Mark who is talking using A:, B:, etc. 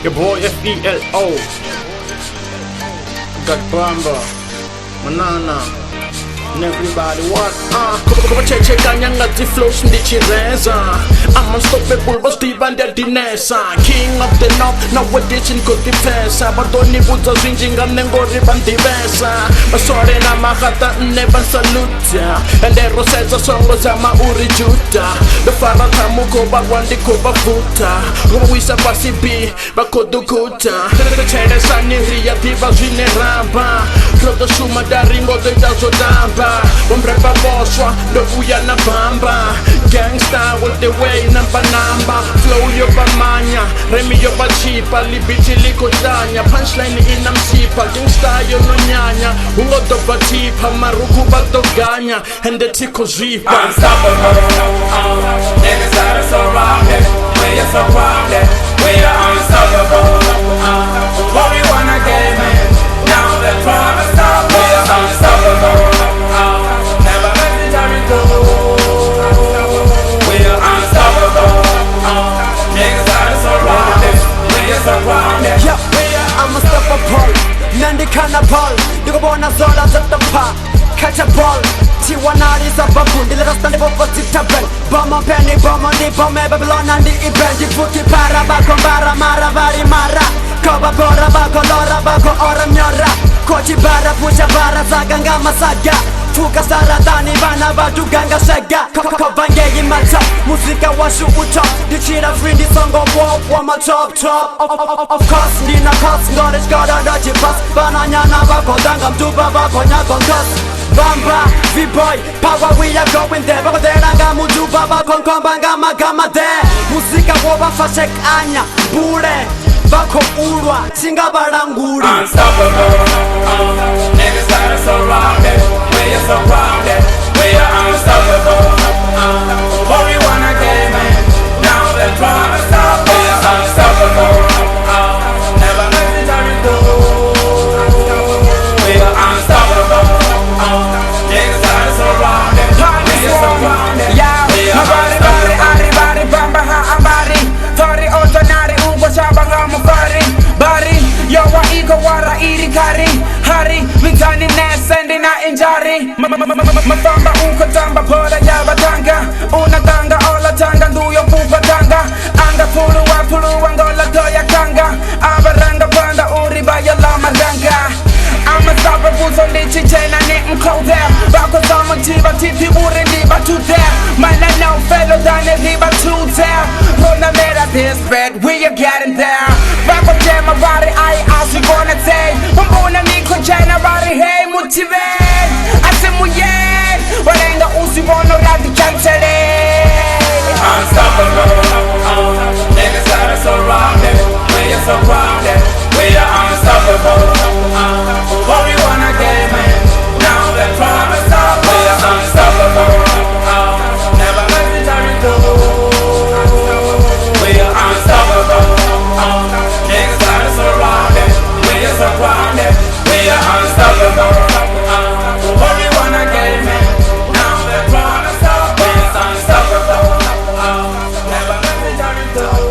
A: Your boy Felo. Got Bhamba, Manana, and everybody what? Kuchechekanya ngati flows ndichireza. I'm unstoppable, but Steve and the Dinesa. King of the north, now edition could defense. Batoni buza zinjinga nengori bandivesa. Basore na makata never salute. And the rosetta songo zama uri juta. The fara tamuko bagwandi kuba futa. Wisa pasi bi bakodukuta. The chene sani ria diva zine ramba. Rodo shuma daringo de dazodamba. Wambreba boswa, the uya na bamba. Gangsta with the way number. Flow yo bamanya, remi yo bachipa. Libiti liko danya, punchline ina msipa. Gangsta yo no nyanya, ungo do batipa. Maruku batoganya, and the tiko zipa.
B: Unstoppable, niggas that are surrounded. We are surrounded, we are unstoppable. What we wanna get, man, now they're trying to stop. We are unstoppable, never let me turn it go. We are unstoppable, niggas that are surrounded. We are surrounded.
C: Yeah, we are unstoppable. Nandi cannibal, you go on a soda at the park. Catch a ball, Tiwana is a baboon, the last stand for Titabel. Bama penny, Bama, the Bama, Babylon, and the event. You put the Parabako, Baramara, Varimara, Koba Bora, Bako, Lora, Bako, Oramyora, Kochi Bara, Pusha Bara, Zaganga, Masaga, Fuka Saradani, Vana, Batu Ganga Saga, Kobange in Mata, Musika Washu Uta, the China free the song of war, Wama Top. Of course, Nina Cost, God is God and Dodgy Bus, Banana, Bako, Dangam, Duba, Bako, Nakon, Bhamba, V-boy, power we are going there. Bako deranga muju baba kon kombanga magama there. Musika woba fashek anya bure. Bako urwa singa baranguri.
B: Unstoppable, niggas that are surrounded. We are surrounded, we are unstoppable. What we wanna get, man, now they're trying to stop. We are unstoppable, never let me turn it go. We are unstoppable. Niggas that are surrounded, we are surrounded. Yeah, body, Bhamba, body. Tori otonari, ugo shabanga mufari. Bari, yo wa ego wara iri kari. Hari, vitani nesendi na injari. Mafamba uko tamba poda ya batanga. Una tanga, ola tanga, nduyo pupa tanga. Anga puluwa, ngola toya kanga. Abaranga panda, uri baya lama ranga. I'm unstoppable, so litchi chain and it and cold there. Bako sama tiba titi uri liba to there. Manana fellow down the liba to there. Rona mera this bed, we are getting there. Bako jema bari, I ask you gonna say. Mbuna niko chena bari, hey motivate. Asimu yen, walenga usi wono radi cancele. Unstoppable, niggas that are surrounded. We are surrounded, we are unstoppable. What we wanna get, man, now they're trying to stop. We are unstoppable, never let me turn it go. We are unstoppable, niggas that are surrounded. We are surrounded, we are unstoppable. What we wanna get, man, now they're trying to stop. We are unstoppable, never let me turn it go.